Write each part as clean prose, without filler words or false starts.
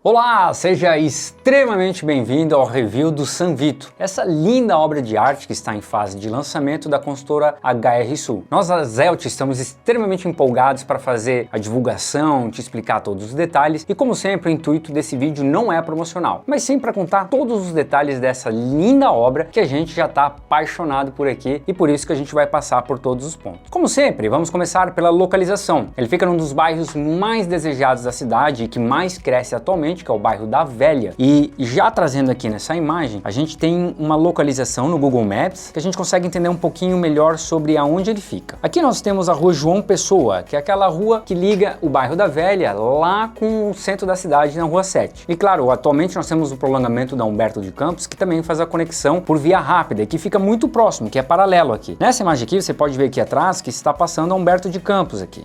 Olá, seja extremamente bem-vindo ao review do San Vito, essa linda obra de arte que está em fase de lançamento da consultora HR Sul. Nós da Zelt estamos extremamente empolgados para fazer a divulgação, te explicar todos os detalhes e, como sempre, o intuito desse vídeo não é promocional, mas sim para contar todos os detalhes dessa linda obra que a gente já está apaixonado por aqui e por isso que a gente vai passar por todos os pontos. Como sempre, vamos começar pela localização. Ele fica num dos bairros mais desejados da cidade e que mais cresce atualmente, que é o bairro da Velha. E já trazendo aqui nessa imagem, a gente tem uma localização no Google Maps que a gente consegue entender um pouquinho melhor sobre aonde ele fica. Aqui nós temos a rua João Pessoa, que é aquela rua que liga o bairro da Velha lá com o centro da cidade, na rua 7. E claro, atualmente nós temos o prolongamento da Humberto de Campos, que também faz a conexão por via rápida, que fica muito próximo, que é paralelo aqui. Nessa imagem aqui você pode ver aqui atrás que está passando a Humberto de Campos aqui,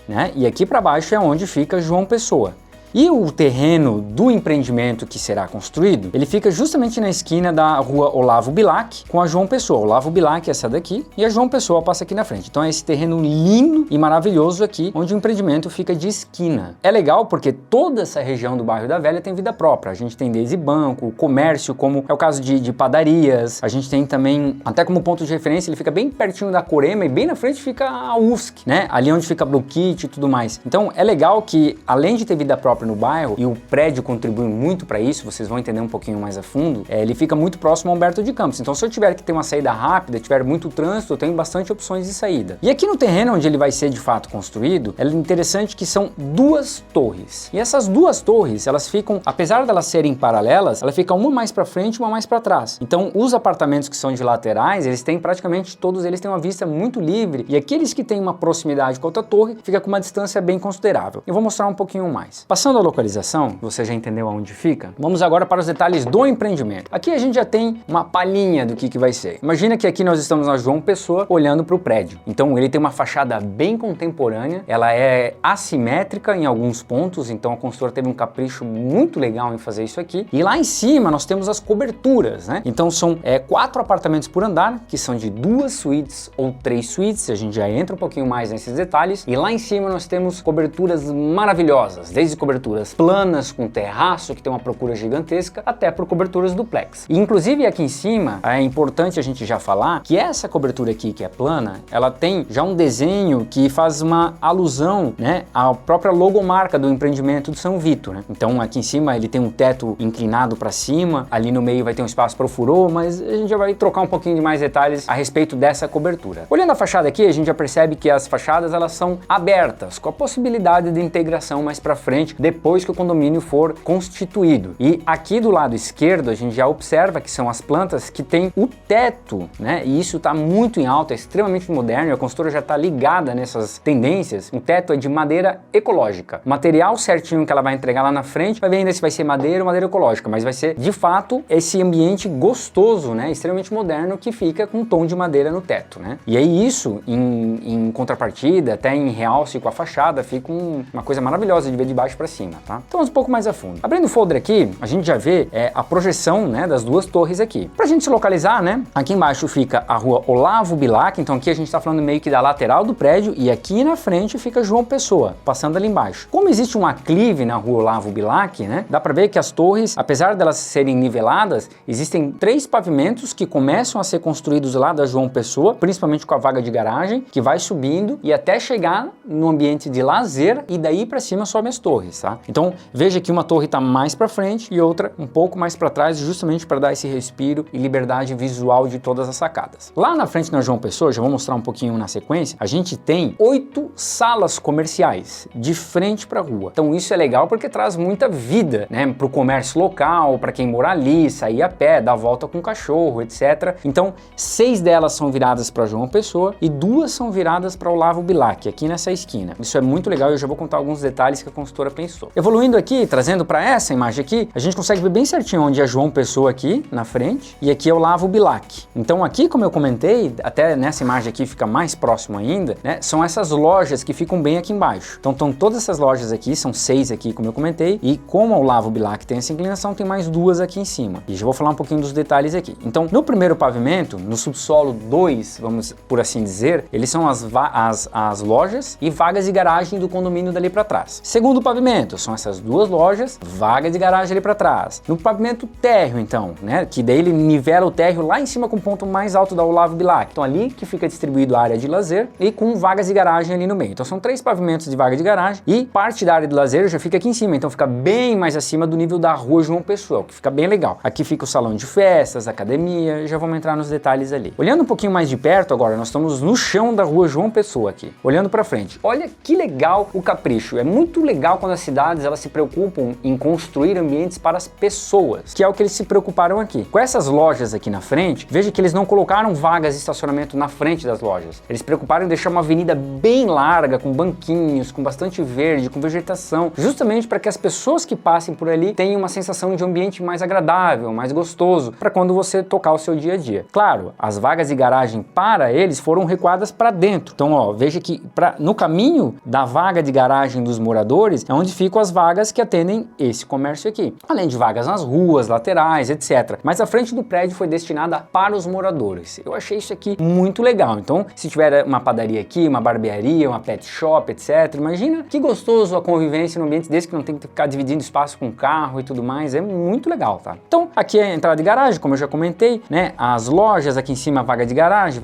né? E aqui para baixo é onde fica João Pessoa. E o terreno do empreendimento que será construído, ele fica justamente na esquina da rua Olavo Bilac com a João Pessoa. Olavo Bilac é essa daqui e a João Pessoa passa aqui na frente. Então é esse terreno lindo e maravilhoso aqui, onde o empreendimento fica de esquina. É legal porque toda essa região do bairro da Velha tem vida própria. A gente tem desde banco, comércio, como é o caso de padarias. A gente tem também, até como ponto de referência, ele fica bem pertinho da Corema e bem na frente fica a UFSC, né? Ali onde fica a Blue Kit e tudo mais. Então é legal que, além de ter vida própria no bairro, e o prédio contribui muito para isso, vocês vão entender um pouquinho mais a fundo, ele fica muito próximo ao Humberto de Campos. Então se eu tiver que ter uma saída rápida, tiver muito trânsito, eu tenho bastante opções de saída. E aqui no terreno onde ele vai ser de fato construído, é interessante que são duas torres. E essas duas torres, elas ficam, apesar de elas serem paralelas, ela fica uma mais para frente e uma mais para trás. Então os apartamentos que são de laterais, eles têm praticamente todos eles têm uma vista muito livre, e aqueles que têm uma proximidade com a outra torre, fica com uma distância bem considerável. Eu vou mostrar um pouquinho mais. Passando a localização, você já entendeu aonde fica? Vamos agora para os detalhes do empreendimento. Aqui a gente já tem uma palhinha do que vai ser. Imagina que aqui nós estamos na João Pessoa olhando para o prédio. Então ele tem uma fachada bem contemporânea, ela é assimétrica em alguns pontos, então a construtora teve um capricho muito legal em fazer isso aqui. E lá em cima nós temos as coberturas, né? Então são 4 apartamentos por andar, que são de 2 suítes ou 3 suítes, a gente já entra um pouquinho mais nesses detalhes. E lá em cima nós temos coberturas maravilhosas, desde coberturas planas com terraço, que tem uma procura gigantesca, até por coberturas duplex. E inclusive aqui em cima, é importante a gente já falar que essa cobertura aqui, que é plana, ela tem já um desenho que faz uma alusão, né, à própria logomarca do empreendimento do San Vito, né? Então aqui em cima ele tem um teto inclinado para cima, ali no meio vai ter um espaço para o furô, mas a gente já vai trocar um pouquinho de mais detalhes a respeito dessa cobertura. Olhando a fachada aqui, a gente já percebe que as fachadas elas são abertas, com a possibilidade de integração mais para frente, depois que o condomínio for constituído. E aqui do lado esquerdo a gente já observa que são as plantas que tem o teto, né? E isso está muito em alta, é extremamente moderno, e a consultora já está ligada nessas tendências. O teto é de madeira ecológica. O material certinho que ela vai entregar lá na frente, vai ver ainda se vai ser madeira ou madeira ecológica, mas vai ser de fato esse ambiente gostoso, né? Extremamente moderno, que fica com um tom de madeira no teto, né? E aí isso, em contrapartida, até em realce com a fachada, fica uma coisa maravilhosa de ver de baixo para cima, tá? Então vamos um pouco mais a fundo. Abrindo o folder aqui, a gente já vê a projeção, né, das duas torres aqui. Pra gente se localizar, né, aqui embaixo fica a rua Olavo Bilac, então aqui a gente tá falando meio que da lateral do prédio, e aqui na frente fica João Pessoa, passando ali embaixo. Como existe um aclive na rua Olavo Bilac, né, dá pra ver que as torres, apesar delas serem niveladas, existem 3 pavimentos que começam a ser construídos lá da João Pessoa, principalmente com a vaga de garagem, que vai subindo e até chegar no ambiente de lazer, e daí pra cima sobe as torres, tá? Então veja que uma torre está mais para frente e outra um pouco mais para trás, justamente para dar esse respiro e liberdade visual de todas as sacadas. Lá na frente na João Pessoa, já vou mostrar um pouquinho na sequência, a gente tem 8 salas comerciais de frente para a rua. Então isso é legal porque traz muita vida, né, para o comércio local, para quem mora ali, sair a pé, dar a volta com o cachorro, etc. Então 6 delas são viradas para João Pessoa e 2 são viradas para Olavo Bilac, aqui nessa esquina. Isso é muito legal e eu já vou contar alguns detalhes que a consultora pensou. Evoluindo aqui, trazendo para essa imagem aqui, a gente consegue ver bem certinho onde é João Pessoa aqui na frente e aqui é o Olavo Bilac. Então aqui, como eu comentei, até nessa imagem aqui fica mais próximo ainda, né, são essas lojas que ficam bem aqui embaixo. Então estão todas essas lojas aqui, são 6 aqui, como eu comentei, e como o Olavo Bilac tem essa inclinação, tem mais 2 aqui em cima. E já vou falar um pouquinho dos detalhes aqui. Então no primeiro pavimento, no subsolo 2, vamos por assim dizer, eles são as lojas e vagas de garagem do condomínio dali para trás. Segundo pavimento, pavimento, são essas duas lojas, vaga de garagem ali para trás. No pavimento térreo, então, né, que daí ele nivela o térreo lá em cima com o ponto mais alto da Olavo Bilac. Então ali que fica distribuído a área de lazer e com vagas de garagem ali no meio. Então são 3 pavimentos de vaga de garagem e parte da área de lazer já fica aqui em cima, então fica bem mais acima do nível da rua João Pessoa, o que fica bem legal. Aqui fica o salão de festas, academia, já vamos entrar nos detalhes ali. Olhando um pouquinho mais de perto agora, nós estamos no chão da rua João Pessoa aqui, olhando para frente. Olha que legal o capricho, é muito legal quando as cidades elas se preocupam em construir ambientes para as pessoas, que é o que eles se preocuparam aqui. Com essas lojas aqui na frente, veja que eles não colocaram vagas de estacionamento na frente das lojas, eles se preocuparam em deixar uma avenida bem larga, com banquinhos, com bastante verde, com vegetação, justamente para que as pessoas que passem por ali tenham uma sensação de ambiente mais agradável, mais gostoso, para quando você tocar o seu dia a dia. Claro, as vagas de garagem para eles foram recuadas para dentro. Então, ó, veja que no caminho da vaga de garagem dos moradores é onde ficam as vagas que atendem esse comércio aqui. Além de vagas nas ruas, laterais, etc. Mas a frente do prédio foi destinada para os moradores. Eu achei isso aqui muito legal. Então, se tiver uma padaria aqui, uma barbearia, uma pet shop, etc. Imagina que gostoso a convivência num ambiente desse que não tem que ficar dividindo espaço com carro e tudo mais. É muito legal, tá? Então, aqui é a entrada de garagem, como eu já comentei, né? As lojas aqui em cima, vaga de garagem,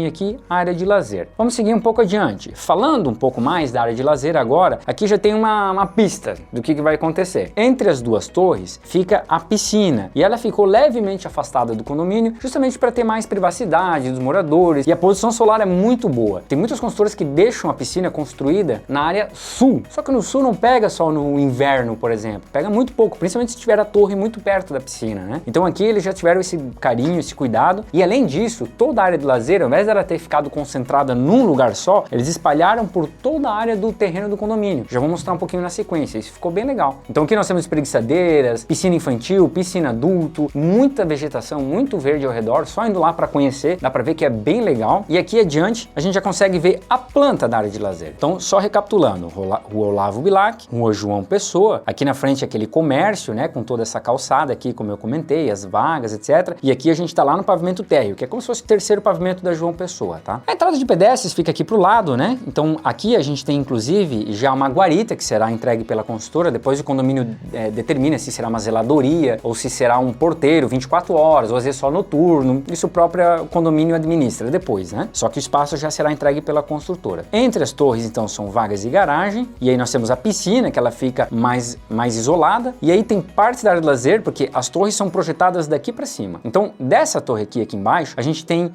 e aqui a área de lazer. Vamos seguir um pouco adiante. Falando um pouco mais da área de lazer agora, aqui já tem uma pista do que vai acontecer. Entre as duas torres fica a piscina e ela ficou levemente afastada do condomínio, justamente para ter mais privacidade dos moradores, e a posição solar é muito boa. Tem muitas construtoras que deixam a piscina construída na área sul, só que no sul não pega só no inverno, por exemplo, pega muito pouco, principalmente se tiver a torre muito perto da piscina, né? Então aqui eles já tiveram esse carinho, esse cuidado, e além disso, toda a área de lazer, ao invés dela ter ficado concentrada num lugar só, eles espalharam por toda a área do terreno do condomínio. Já vou mostrar um pouquinho na sequência, isso ficou bem legal. Então aqui nós temos espreguiçadeiras, piscina infantil, piscina adulto, muita vegetação, muito verde ao redor, só indo lá para conhecer, dá para ver que é bem legal. E aqui adiante a gente já consegue ver a planta da área de lazer. Então só recapitulando, Rua Olavo Bilac, Rua João Pessoa, aqui na frente aquele comércio, né, com toda essa calçada aqui, como eu comentei, as vagas, etc. E aqui a gente tá lá no pavimento térreo, que é como se fosse o terceiro pavimento da João Pessoa, tá? A entrada de pedestres fica aqui pro lado, né? Então aqui a gente tem inclusive já uma guarita que será entregue pela consultora, depois o condomínio determina se será uma zeladoria ou se será um porteiro 24 horas, ou às vezes só noturno, isso o próprio condomínio administra depois, né? Só que o espaço já será entregue pela construtora. Entre as torres então são vagas de garagem, e aí nós temos a piscina, que ela fica mais isolada, e aí tem parte da área de lazer, porque as torres são projetadas daqui para cima. Então dessa torre aqui embaixo, a gente tem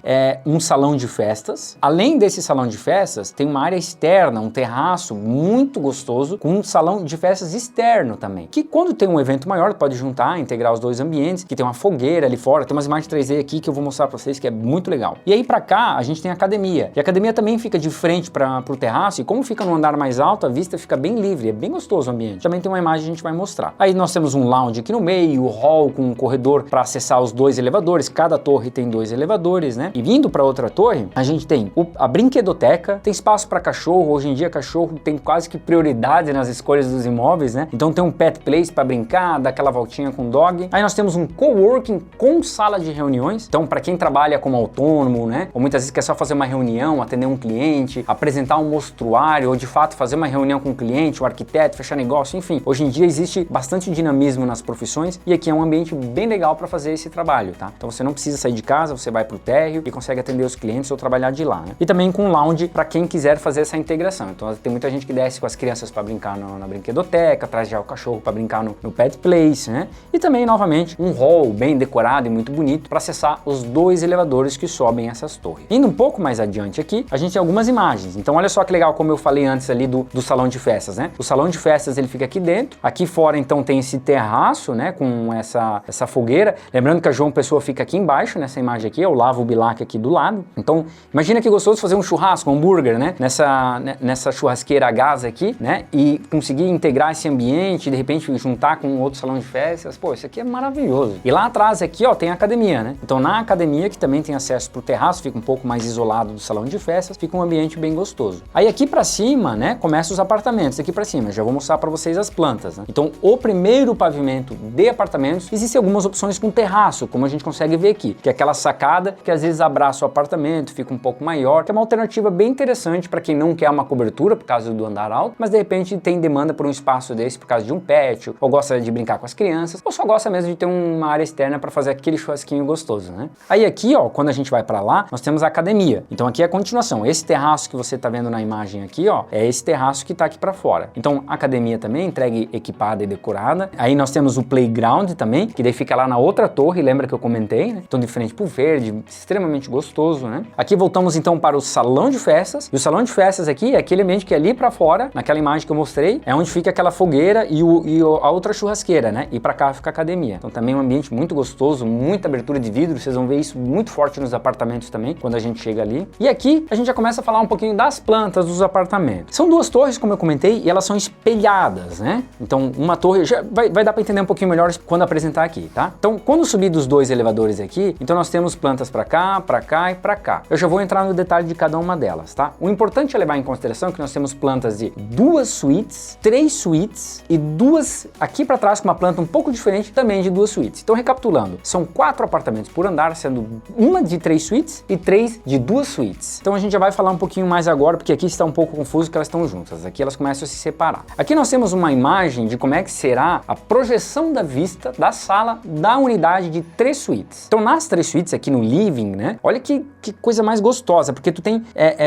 um salão de festas. Além desse salão de festas, tem uma área externa, um terraço muito gostoso, com um salão de festas externo também, que quando tem um evento maior, pode juntar, integrar os dois ambientes, que tem uma fogueira ali fora, tem umas imagens 3D aqui que eu vou mostrar para vocês, que é muito legal. E aí para cá, a gente tem a academia, e a academia também fica de frente para o terraço, e como fica no andar mais alto, a vista fica bem livre, é bem gostoso o ambiente. Também tem uma imagem que a gente vai mostrar. Aí nós temos um lounge aqui no meio, o hall com um corredor para acessar os 2 elevadores, cada torre tem 2 elevadores, né? E vindo para outra torre, a gente tem a brinquedoteca, tem espaço para cachorro, hoje em dia cachorro tem quase que prioridade nas escolhas dos imóveis, né? Então tem um pet place para brincar, dar aquela voltinha com o dog. Aí nós temos um coworking com sala de reuniões, então para quem trabalha como autônomo, né? Ou muitas vezes quer só fazer uma reunião, atender um cliente, apresentar um mostruário, ou de fato fazer uma reunião com o cliente, o arquiteto, fechar negócio, enfim. Hoje em dia existe bastante dinamismo nas profissões e aqui é um ambiente bem legal para fazer esse trabalho, tá? Então você não precisa sair de casa, você vai pro térreo e consegue atender os clientes ou trabalhar de lá, né? E também com lounge para quem quiser fazer essa integração. Então tem muita gente que desce com as crianças para brincar na brinquedoteca, traz já o cachorro para brincar no pet place, né? E também, novamente, um hall bem decorado e muito bonito para acessar os 2 elevadores que sobem essas torres. Indo um pouco mais adiante aqui, a gente tem algumas imagens. Então olha só que legal, como eu falei antes ali do salão de festas, né? O salão de festas ele fica aqui dentro. Aqui fora então tem esse terraço, né? Com essa fogueira. Lembrando que a João Pessoa fica aqui embaixo, nessa imagem aqui, eu lavo o Bilac aqui do lado. Então imagina que gostoso fazer um churrasco, um hambúrguer, né? Nessa churrasqueira a gás aqui, né? E conseguir integrar esse ambiente, de repente juntar com outro salão de festas. Pô, isso aqui é maravilhoso. E lá atrás aqui, ó, tem a academia, né? Então na academia, que também tem acesso pro terraço, fica um pouco mais isolado do salão de festas, fica um ambiente bem gostoso. Aí aqui pra cima, né, começam os apartamentos, aqui pra cima. Já vou mostrar pra vocês as plantas, né? Então o primeiro pavimento de apartamentos, existem algumas opções com terraço, como a gente consegue ver aqui, que é aquela sacada que às vezes abraça o apartamento, fica um pouco maior, que é uma alternativa bem interessante para quem não quer uma cobertura por causa do andar alto, mas de repente tem tem demanda por um espaço desse por causa de um pet, ou gosta de brincar com as crianças, ou só gosta mesmo de ter uma área externa para fazer aquele churrasquinho gostoso, né? Aí aqui, ó, quando a gente vai para lá, nós temos a academia. Então aqui é a continuação. Esse terraço que você tá vendo na imagem aqui, ó, é esse terraço que tá aqui para fora. Então a academia também entregue equipada e decorada. Aí nós temos o playground também, que daí fica lá na outra torre, lembra que eu comentei, né? Então de frente pro verde, extremamente gostoso, né? Aqui voltamos então para o salão de festas. E o salão de festas aqui é aquele ambiente que é ali para fora, naquela imagem que eu mostrei, é onde fica aquela fogueira e a outra churrasqueira, né? E para cá fica a academia. Então também um ambiente muito gostoso, muita abertura de vidro, vocês vão ver isso muito forte nos apartamentos também, quando a gente chega ali. E aqui a gente já começa a falar um pouquinho das plantas dos apartamentos. São duas torres, como eu comentei, e elas são espelhadas, né? Então uma torre, já vai dar para entender um pouquinho melhor quando apresentar aqui, tá? Então quando subir dos dois elevadores aqui, então nós temos plantas para cá e para cá. Eu já vou entrar no detalhe de cada uma delas, tá? O importante é levar em consideração que nós temos plantas de 2 suítes, 3 suítes e 2 aqui para trás com uma planta um pouco diferente também de 2 suítes. Então recapitulando, são 4 apartamentos por andar, sendo uma de 3 suítes e 3 de 2 suítes. Então a gente já vai falar um pouquinho mais agora, porque aqui está um pouco confuso que elas estão juntas. Aqui elas começam a se separar. Aqui nós temos uma imagem de como é que será a projeção da vista da sala da unidade de 3 suítes. Então nas 3 suítes aqui no living, né? Olha que coisa mais gostosa, porque tu tem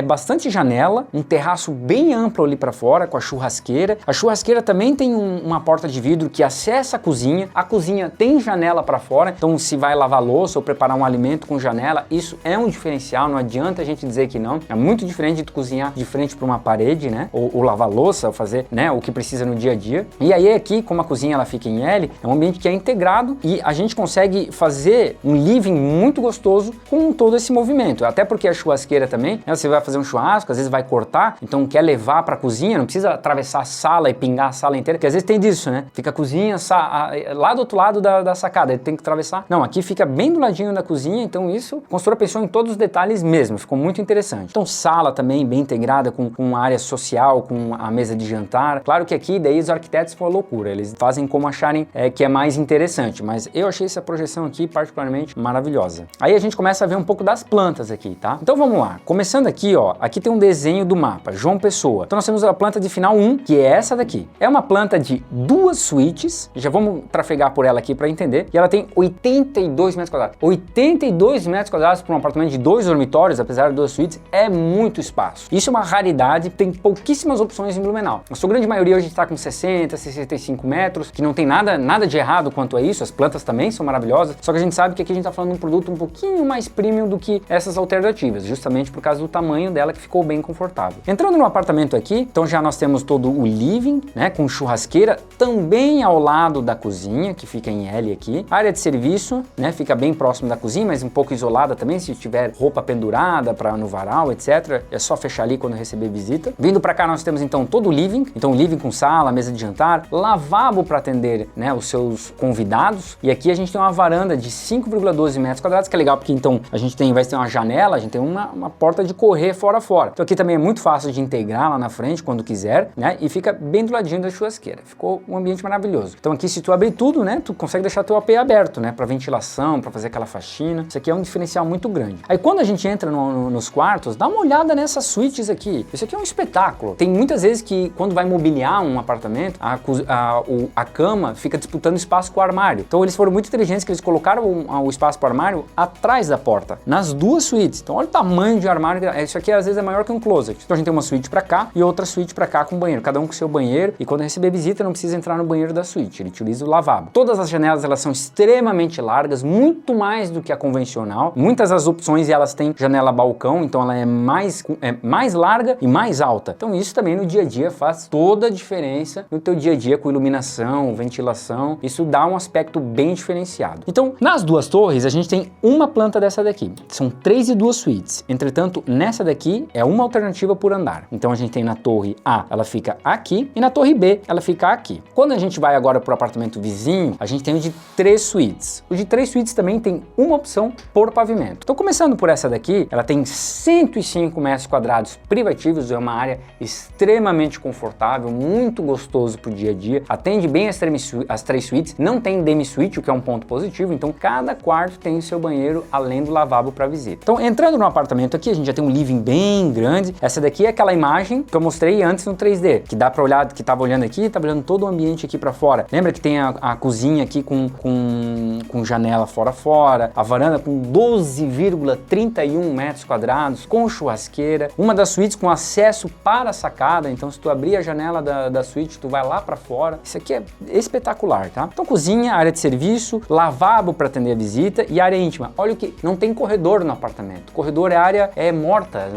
bastante janela, um terraço bem amplo ali para fora com a churrasqueira. A churrasqueira também tem uma porta de vidro que acessa a cozinha tem janela para fora, então se vai lavar louça ou preparar um alimento com janela, isso é um diferencial, não adianta a gente dizer que não. É muito diferente de tu cozinhar de frente para uma parede, né? Ou lavar louça, ou fazer, né, o que precisa no dia a dia. E aí aqui, como a cozinha ela fica em L, é um ambiente que é integrado e a gente consegue fazer um living muito gostoso com todo esse movimento. Até porque a churrasqueira também, né, você vai fazer um churrasco, às vezes vai cortar, então quer levar para a cozinha, não precisa atravessar a sala e pingar a sala inteira, porque às vezes tem disso, né? Fica a cozinha lá do outro lado da sacada, ele tem que atravessar. Não, aqui fica bem do ladinho da cozinha, então isso, a construtora pensou em todos os detalhes mesmo, ficou muito interessante. Então sala também bem integrada com uma área social, com a mesa de jantar. Claro que aqui, daí os arquitetos foi uma loucura, eles fazem como acharem que é mais interessante, mas eu achei essa projeção aqui particularmente maravilhosa. Aí a gente começa a ver um pouco das plantas aqui, tá? Então vamos lá, começando aqui, ó, aqui tem um desenho do mapa, João Pessoa. Então nós temos a planta de final 1, que é essa daqui. É uma planta de 2 suítes, já vamos trafegar por ela aqui para entender, e ela tem 82 metros quadrados. 82 metros quadrados para um apartamento de 2 dormitórios, apesar de 2 suítes, é muito espaço. Isso é uma raridade, tem pouquíssimas opções em Blumenau. A sua grande maioria hoje está com 60, 65 metros, que não tem nada de errado quanto a isso, as plantas também são maravilhosas, só que a gente sabe que aqui a gente está falando de um produto um pouquinho mais premium do que essas alternativas, justamente por causa do tamanho dela que ficou bem confortável. Entrando no apartamento aqui, então já nós temos todo o living, né, com churrasqueira, também ao lado da cozinha, que fica em L aqui. A área de serviço, né, fica bem próximo da cozinha, mas um pouco isolada também, se tiver roupa pendurada para no varal, etc. É só fechar ali quando receber visita. Vindo para cá nós temos então todo o living, então living com sala, mesa de jantar, lavabo para atender, né, os seus convidados. E aqui a gente tem uma varanda de 5,12 metros quadrados, que é legal porque então a gente vai ter uma janela, a gente tem uma porta de correr fora. Então aqui também é muito fácil de integrar lá na frente quando quiser, né? E fica bem do ladinho da churrasqueira. Ficou um ambiente maravilhoso. Então aqui se tu abrir tudo, né, tu consegue deixar teu AP aberto, né, para ventilação, para fazer aquela faxina. Isso aqui é um diferencial muito grande. Aí quando a gente entra nos quartos, dá uma olhada nessas suítes aqui. Isso aqui é um espetáculo. Tem muitas vezes que quando vai mobiliar um apartamento, a cama fica disputando espaço com o armário. Então eles foram muito inteligentes que eles colocaram o espaço para o armário atrás da porta, nas 2 suítes. Então olha o tamanho de armário. Isso aqui às vezes é maior que um closet. Então a gente tem uma suíte para cá e outra suíte para cá com banheiro, cada um com seu banheiro, e quando receber visita não precisa entrar no banheiro da suíte, ele utiliza o lavabo. Todas as janelas elas são extremamente largas, muito mais do que a convencional. Muitas das opções elas têm janela balcão, então ela é mais larga e mais alta. Então isso também no dia a dia faz toda a diferença no teu dia a dia com iluminação, ventilação. Isso dá um aspecto bem diferenciado. Então nas 2 torres a gente tem uma planta dessa daqui. São 3 e 2 suítes. Entretanto, nessa daqui é uma alternativa por andar. Então a gente tem na torre A, ela fica aqui, e na torre B, ela fica aqui. Quando a gente vai agora para o apartamento vizinho, a gente tem o de 3 suítes. O de 3 suítes também tem uma opção por pavimento. Então começando por essa daqui, ela tem 105 metros quadrados privativos, é uma área extremamente confortável, muito gostoso para o dia a dia, atende bem as 3 suítes, não tem demi-suite, o que é um ponto positivo, então cada quarto tem o seu banheiro, além do lavabo para visita. Então entrando no apartamento aqui, a gente já tem um living bem grande. Essa daqui é aquela imagem que eu mostrei antes no 3D, que dá pra olhar, que tava olhando aqui, tá olhando todo o ambiente aqui pra fora. Lembra que tem a cozinha aqui com janela fora, a varanda com 12,31 metros quadrados, com churrasqueira, uma das suítes com acesso para a sacada, então se tu abrir a janela da suíte, tu vai lá pra fora. Isso aqui é espetacular, tá? Então cozinha, área de serviço, lavabo para atender a visita e área íntima. Olha o que, não tem corredor no apartamento. Corredor é área morta,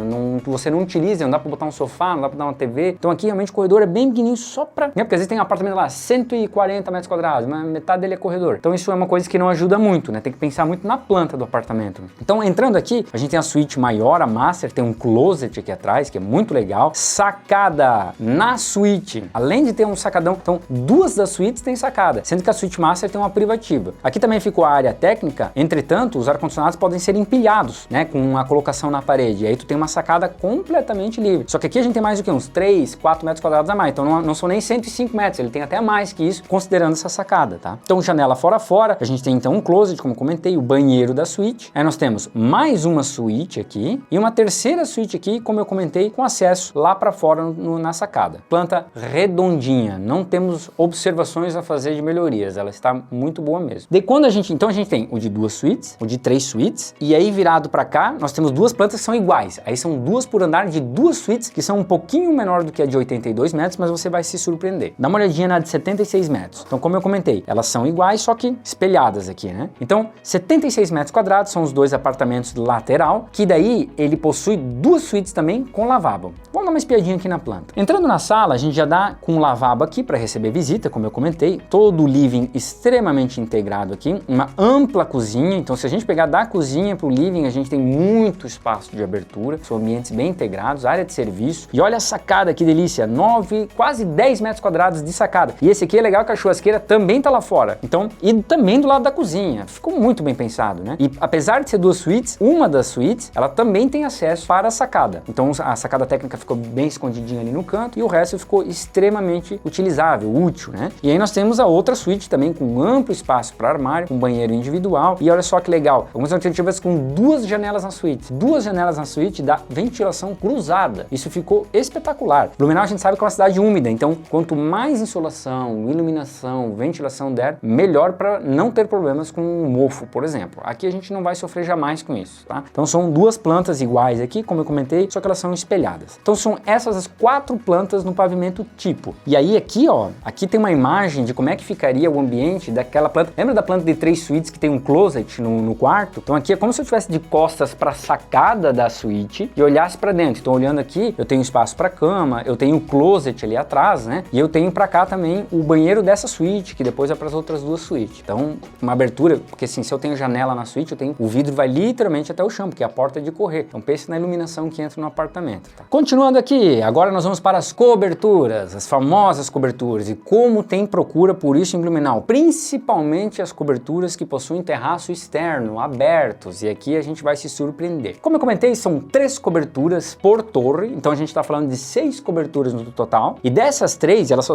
você não utiliza, não dá pra botar um sofá, não dá pra dar uma TV. Então aqui realmente o corredor é bem pequenininho só pra... Porque às vezes tem um apartamento lá, 140 metros quadrados, mas metade dele é corredor. Então isso é uma coisa que não ajuda muito, né? Tem que pensar muito na planta do apartamento. Então entrando aqui, a gente tem a suíte maior, a master, tem um closet aqui atrás, que é muito legal. Sacada na suíte, além de ter um sacadão, então duas das suítes tem sacada, sendo que a suíte master tem uma privativa. Aqui também ficou a área técnica, entretanto, os ar-condicionados podem ser empilhados, né? Com uma colocação na parede, e aí tu tem uma sacada completamente livre. Só que aqui a gente tem mais do que uns 3, 4 metros quadrados a mais, então não são nem 105 metros, ele tem até mais que isso, considerando essa sacada, tá? Então janela fora, a gente tem então um closet, como comentei, o banheiro da suíte, aí nós temos mais uma suíte aqui, e uma terceira suíte aqui, como eu comentei, com acesso lá para fora na sacada. Planta redondinha, não temos observações a fazer de melhorias, ela está muito boa mesmo. Daí quando a gente tem o de 2 suítes, o de 3 suítes, e aí virado para cá, nós temos duas plantas que são iguais, aí são duas por andar de 2 suítes, que são um pouquinho menor do que a de 82 metros, mas você vai se surpreender. Dá uma olhadinha na de 76 metros. Então, como eu comentei, elas são iguais, só que espelhadas aqui, né? Então, 76 metros quadrados são os dois apartamentos lateral, que daí ele possui 2 suítes também com lavabo. Vamos dar uma espiadinha aqui na planta. Entrando na sala, a gente já dá com um lavabo aqui para receber visita, como eu comentei, todo o living extremamente integrado aqui, uma ampla cozinha, então se a gente pegar da cozinha para o living, a gente tem muito espaço de abertura, são ambientes bem integrados, área de serviço, e olha a sacada, que delícia, 9, quase 10 metros quadrados de sacada, e esse aqui é legal que a churrasqueira também tá lá fora, então, e também do lado da cozinha, ficou muito bem pensado, né? E apesar de ser 2 suítes, uma das suítes, ela também tem acesso para a sacada, então a sacada técnica ficou bem escondidinha ali no canto, e o resto ficou extremamente utilizável, útil, né? E aí nós temos a outra suíte também com amplo espaço para armário, com banheiro individual, e olha só que legal, algumas alternativas com 2 janelas na suíte. 2 janelas na suíte dá ventilação cruzada. Isso ficou espetacular. Blumenau a gente sabe que é uma cidade úmida, então quanto mais insolação, iluminação, ventilação der, melhor para não ter problemas com mofo, por exemplo. Aqui a gente não vai sofrer jamais com isso, tá? Então são 2 plantas iguais aqui, como eu comentei, só que elas são espelhadas. Então são essas as 4 plantas no pavimento tipo. E aí aqui, ó, aqui tem uma imagem de como é que ficaria o ambiente daquela planta. Lembra da planta de 3 suítes que tem um closet no quarto? Então aqui é como se eu estivesse de costas para a sacada da suíte e olhasse para dentro. Então olhando aqui, eu tenho espaço para cama, eu tenho o closet ali atrás, né? E eu tenho para cá também o banheiro dessa suíte, que depois é para as outras 2 suítes. Então uma abertura, porque assim, se eu tenho janela na suíte, o vidro vai literalmente até o chão, porque a porta é de correr. Então pense na iluminação que entra no apartamento, tá? Continuando aqui, agora nós vamos para as coberturas, as famosas coberturas, e como tem procura por isso em Blumenau, principalmente as coberturas que possuem terraço externo, abertos, e aqui a gente vai se surpreender. Como eu comentei, são 3 coberturas por torre, então a gente está falando de 6 coberturas no total, e dessas 3, elas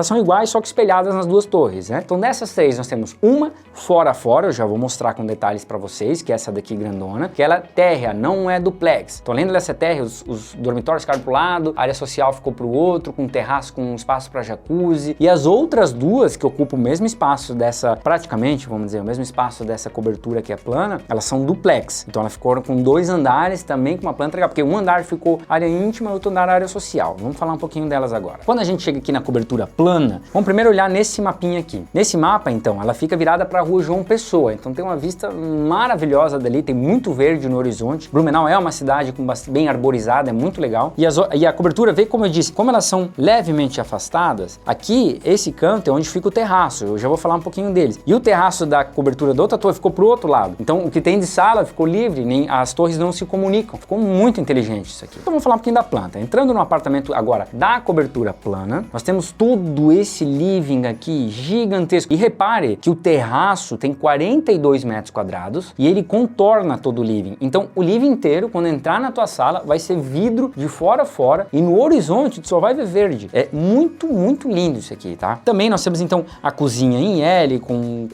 são iguais, só que espelhadas nas 2 torres, né? Então dessas 3 nós temos uma fora a fora, eu já vou mostrar com detalhes para vocês, que é essa daqui grandona, que ela é térrea, não é duplex. Então além dessa térrea, os dormitórios ficaram pro lado, a área social ficou pro outro, com terraço, com espaço para jacuzzi, e as outras 2 que ocupam o mesmo espaço dessa, praticamente, vamos dizer, o mesmo espaço dessa cobertura que é plana, elas são duplex. Então elas ficaram com 2 andares também com uma planta legal, porque um andar ficou área íntima e outro andar área social. Vamos falar um pouquinho delas agora. Quando a gente chega aqui na cobertura plana, vamos primeiro olhar nesse mapinha aqui. Nesse mapa, então, ela fica virada para a rua João Pessoa, então tem uma vista maravilhosa dali, tem muito verde no horizonte. Blumenau é uma cidade bem arborizada, é muito legal. E a cobertura, vê como eu disse, como elas são levemente afastadas, aqui, esse canto é onde fica o terraço, eu já vou falar um pouquinho deles. E o terraço da cobertura da outra torre ficou pro outro lado, então o que tem de sala ficou livre, nem as torres não se comunicam, ficou muito inteligente isso aqui. Então vamos falar um pouquinho da planta. Entrando no apartamento agora da cobertura plana, nós temos todo esse living aqui gigantesco, e repare que o terraço tem 42 metros quadrados e ele contorna todo o living, então o living inteiro, quando entrar na tua sala, vai ser vidro de fora a fora, e no horizonte tu só vai ver verde. É muito, muito lindo isso aqui, tá? Também nós temos então a cozinha em L, com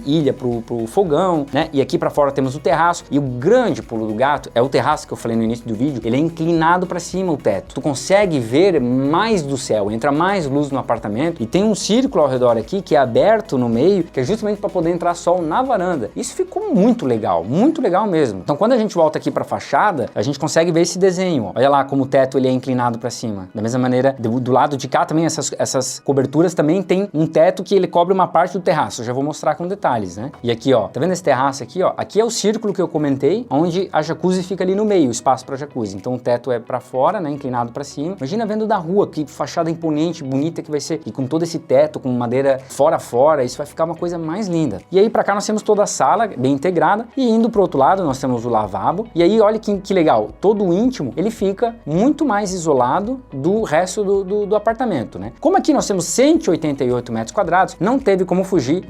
ilha pro fogão, né? E aqui pra fora temos o terraço, e o grande pulo do gato é o terraço que eu falei no início do vídeo, ele é inclinado pra cima o teto. Tu consegue ver mais do céu, entra mais luz no apartamento e tem um círculo ao redor aqui que é aberto no meio, que é justamente para poder entrar sol na varanda. Isso ficou muito legal mesmo. Então quando a gente volta aqui para a fachada, a gente consegue ver esse desenho. Ó. Olha lá como o teto ele é inclinado para cima. Da mesma maneira, do lado de cá também essas coberturas também tem um teto que ele cobre uma parte do terraço. Eu já vou mostrar com detalhes, né? E aqui, ó, tá vendo esse terraço aqui, ó? Aqui é o círculo que eu comentei, onde a jacuzzi fica ali no meio, o espaço para jacuzzi. Então o teto é para fora, né, inclinado para cima. Imagina vendo da rua, que fachada imponente, bonita que vai ser. E com todo esse teto, com madeira fora a fora, isso vai ficar uma coisa mais linda. E aí para cá nós temos toda a sala bem integrada e indo pro outro lado nós temos o lavabo. E aí olha que legal, todo o íntimo ele fica muito mais isolado do resto do apartamento, né? Como aqui nós temos 188 metros quadrados, não teve como fugir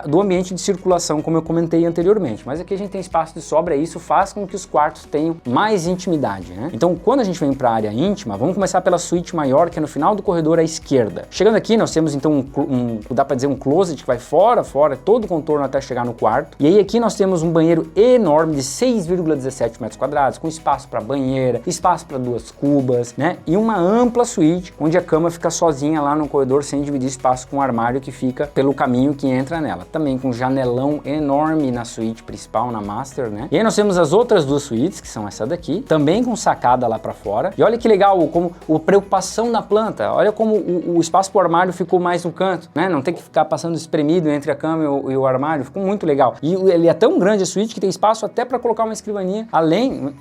do ambiente de circulação, como eu comentei anteriormente. Mas aqui a gente tem espaço de sobra e isso faz com que os quartos tenham mais intimidade, né? Então, quando a gente vem para a área íntima, vamos começar pela suíte maior, que é no final do corredor à esquerda. Chegando aqui, nós temos então dá para dizer um closet que vai fora, todo o contorno até chegar no quarto. E aí aqui nós temos um banheiro enorme de 6,17 metros quadrados, com espaço para banheira, espaço para 2 cubas, né? E uma ampla suíte, onde a cama fica sozinha lá no corredor, sem dividir espaço com o armário que fica pelo caminho que entra nela. Também com janelão enorme na suíte principal, na master, né? E aí nós temos as outras 2 suítes, que são essa daqui, também com sacada lá para fora. E olha que legal, como a preocupação na planta. Olha como o espaço para o armário ficou mais no canto, né? Não tem que ficar passando espremido entre a cama e o armário. Ficou muito legal. E ele é tão grande a suíte que tem espaço até para colocar uma escrivaninha, além,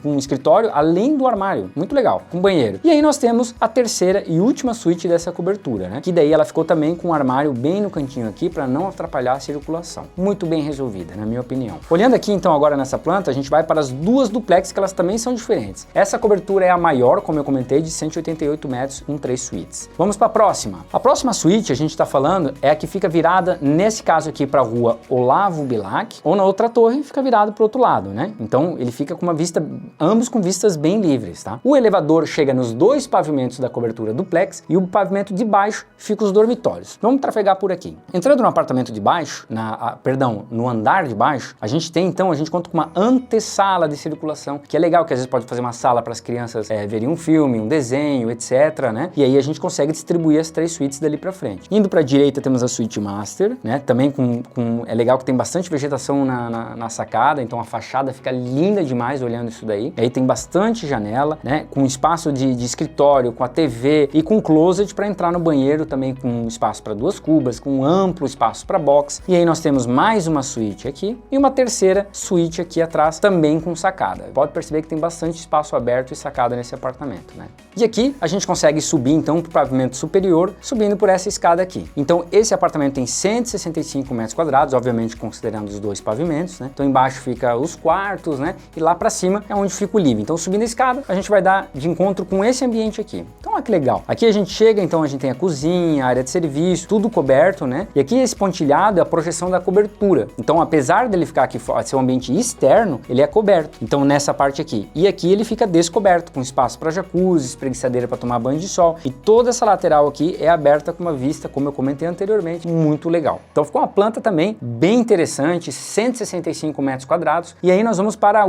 um escritório, além do armário. Muito legal, com banheiro. E aí nós temos a terceira e última suíte dessa cobertura, né? Que daí ela ficou também com um armário bem no cantinho aqui para não atrapalhar a circulação. Muito bem resolvida, na minha opinião. Olhando aqui então agora nessa planta, a gente vai para as 2 duplex, que elas também são diferentes. Essa cobertura é a maior, como eu comentei, de 188 metros com 3 suítes. Vamos para a próxima. A próxima suíte a gente está falando é a que fica virada, nesse caso aqui, para a rua Olavo Bilac, ou na outra torre fica virado para o outro lado, né? Então ele fica com uma vista, ambos com vistas bem livres, tá? O elevador chega nos 2 pavimentos da cobertura duplex e o pavimento de baixo fica os dormitórios. Vamos trafegar por aqui. Entrando no apartamento de baixo, no andar de baixo, a gente conta com uma antessala de circulação, que é legal, que às vezes pode fazer uma sala para as crianças verem um filme, um desenho, etc, né? E aí a gente consegue distribuir as 3 suítes dali para frente. Indo para a direita temos a suíte master, né? Também é legal que tem bastante vegetação na sacada, então a fachada fica linda demais olhando isso daí. E aí tem bastante janela, né? Com espaço de escritório, com a TV e com closet para entrar no banheiro, também com espaço para 2 cubas, com um amplo espaço para box. E aí nós temos mais uma suíte aqui e uma terceira suíte aqui atrás, também com sacada. Pode perceber que tem bastante espaço aberto e sacada nesse apartamento, né? E aqui a gente consegue subir então para o pavimento superior, subindo por essa escada aqui. Então esse apartamento tem 165 metros quadrados, obviamente considerando os 2 pavimentos, né? Então embaixo fica os quartos, né? E lá para cima é onde fica o living. Então subindo a escada, a gente vai dar de encontro com esse ambiente aqui. Então olha que legal. Aqui a gente chega, então a gente tem a cozinha, a área de serviço, tudo coberto, né? E aqui esse pontilhado é a projeção da cobertura. Então apesar dele ficar aqui fora, ser um ambiente externo, ele é coberto. Então nessa parte aqui. E aqui ele fica descoberto, com espaço para jacuzzi, espreguiçadeira para tomar banho de sol. E toda essa lateral aqui é aberta com uma vista, como eu comentei anteriormente, muito legal. Então ficou uma planta também bem interessante, 165 metros quadrados. E aí nós vamos para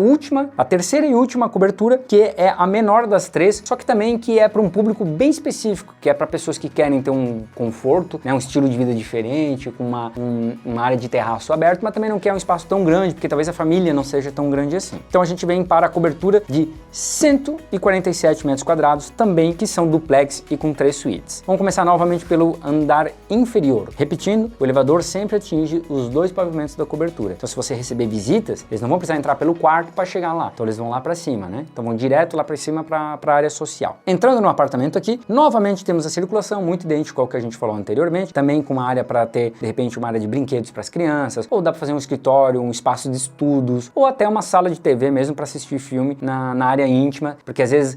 a terceira e última cobertura, que é a menor das 3, só que também que é para um público bem específico, que é para pessoas que querem ter um conforto, né, um estilo de vida diferente, com uma área de terraço aberto, mas também não quer um espaço tão grande, porque talvez a família não seja tão grande assim. Então a gente vem para a cobertura de 147 metros quadrados, também que são duplex e com 3 suítes. Vamos começar novamente pelo andar inferior. Repetindo, o elevador sempre atinge os 2 pavimentos da cobertura. Então se você receber visitas, eles não vão precisar entrar pelo quarto para chegar lá. Então eles vão lá para cima, né? Então vão direto lá para cima para a área social. Entrando no apartamento aqui, novamente temos a circulação, muito idêntico ao que a gente falou anteriormente, também com uma área para ter, de repente, uma área de brinquedos para as crianças, ou dá para fazer um escritório, um espaço de estudos, ou até uma sala de TV mesmo para assistir filme na área íntima, porque às vezes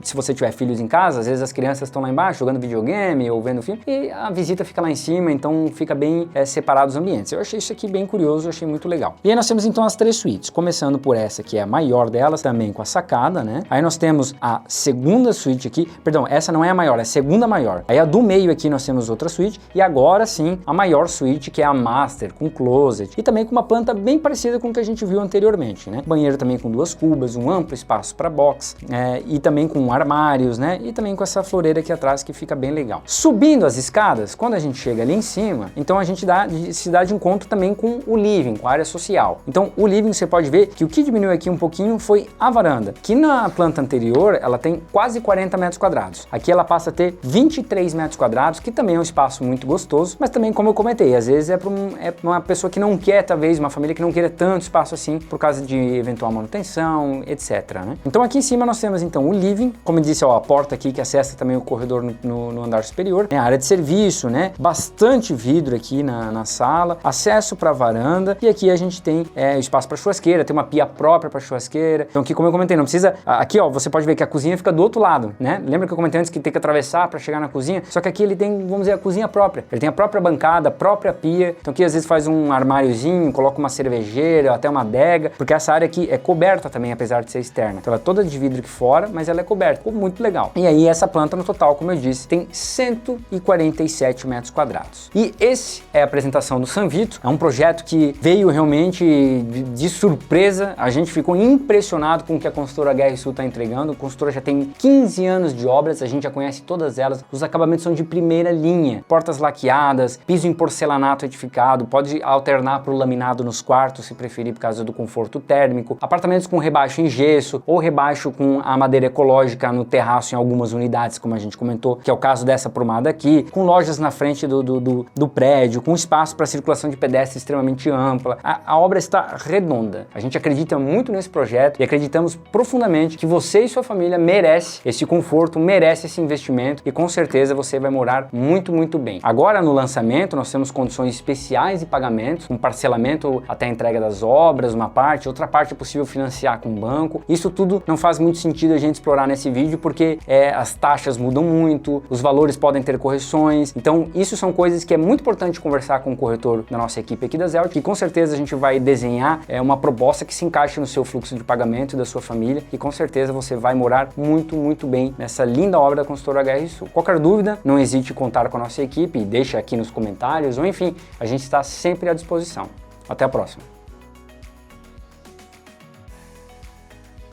se você tiver filhos em casa, às vezes as crianças estão lá embaixo jogando videogame ou vendo filme, e a visita fica lá em cima, então fica bem separado os ambientes. Eu achei isso aqui bem curioso, eu achei muito legal. E aí nós temos então as 3 suítes, começando por essa que é a maior delas, também com a sacada, né? Aí nós temos a segunda suíte aqui, perdão, essa não é a maior, é a segunda maior. Aí a do meio aqui nós temos outra suíte, e agora sim a maior suíte, que é a master, com closet, e também com uma planta bem parecida com o que a gente viu anteriormente, né? Banheiro também com 2 cubas, um amplo espaço para box, e também com armários, armários, né? E também com essa floreira aqui atrás que fica bem legal. Subindo as escadas, quando a gente chega ali em cima, então a gente se dá de encontro também com o living, com a área social. Então o living, você pode ver que o que diminuiu aqui um pouquinho foi a varanda, que na planta anterior ela tem quase 40 metros quadrados. Aqui ela passa a ter 23 metros quadrados, que também é um espaço muito gostoso, mas também, como eu comentei, às vezes é para uma pessoa que não quer, talvez, uma família que não queira tanto espaço assim, por causa de eventual manutenção, etc, né? Então aqui em cima nós temos então o living, como eu disse, ó, a porta aqui que acessa também o corredor no andar superior, a área de serviço, né? Bastante vidro aqui na sala, acesso para a varanda, e aqui a gente tem espaço para churrasqueira, tem uma pia própria para churrasqueira. Então aqui, como eu comentei, não precisa, aqui ó, você pode ver que a cozinha fica do outro lado, né? Lembra que eu comentei antes que tem que atravessar para chegar na cozinha? Só que aqui ele tem, vamos dizer, a cozinha própria. Ele tem a própria bancada, a própria pia. Então aqui às vezes faz um armáriozinho, coloca uma cervejeira, até uma adega, porque essa área aqui é coberta também, apesar de ser externa. Então ela é toda de vidro aqui fora, mas ela é coberta. Ficou muito legal. E aí essa planta no total, como eu disse, tem 147 metros quadrados. E esse é a apresentação do Sanvito. É um projeto que veio realmente de surpresa. A gente ficou impressionado com o que a construtora HRSul está entregando. A construtora já tem 15 anos de obras, a gente já conhece todas elas. Os acabamentos são de primeira linha. Portas laqueadas, piso em porcelanato edificado, pode alternar para o laminado nos quartos, se preferir, por causa do conforto térmico. Apartamentos com rebaixo em gesso ou rebaixo com a madeira ecológica no terraço em algumas unidades, como a gente comentou, que é o caso dessa promada aqui, com lojas na frente do prédio, com espaço para circulação de pedestres extremamente ampla. A obra está redonda. A gente acredita muito nesse projeto e acreditamos profundamente que você e sua família merece esse conforto, merece esse investimento e com certeza você vai morar muito, muito bem. Agora no lançamento nós temos condições especiais de pagamentos, um parcelamento até a entrega das obras, uma parte, outra parte é possível financiar com o banco. Isso tudo não faz muito sentido a gente explorar nesse vídeo porque as taxas mudam muito, os valores podem ter correções, então isso são coisas que é muito importante conversar com o corretor da nossa equipe aqui da Zelt, que com certeza a gente vai desenhar uma proposta que se encaixe no seu fluxo de pagamento da sua família e com certeza você vai morar muito, muito bem nessa linda obra da construtora HRSul. Qualquer dúvida, não hesite em contar com a nossa equipe, deixa aqui nos comentários ou enfim, a gente está sempre à disposição. Até a próxima!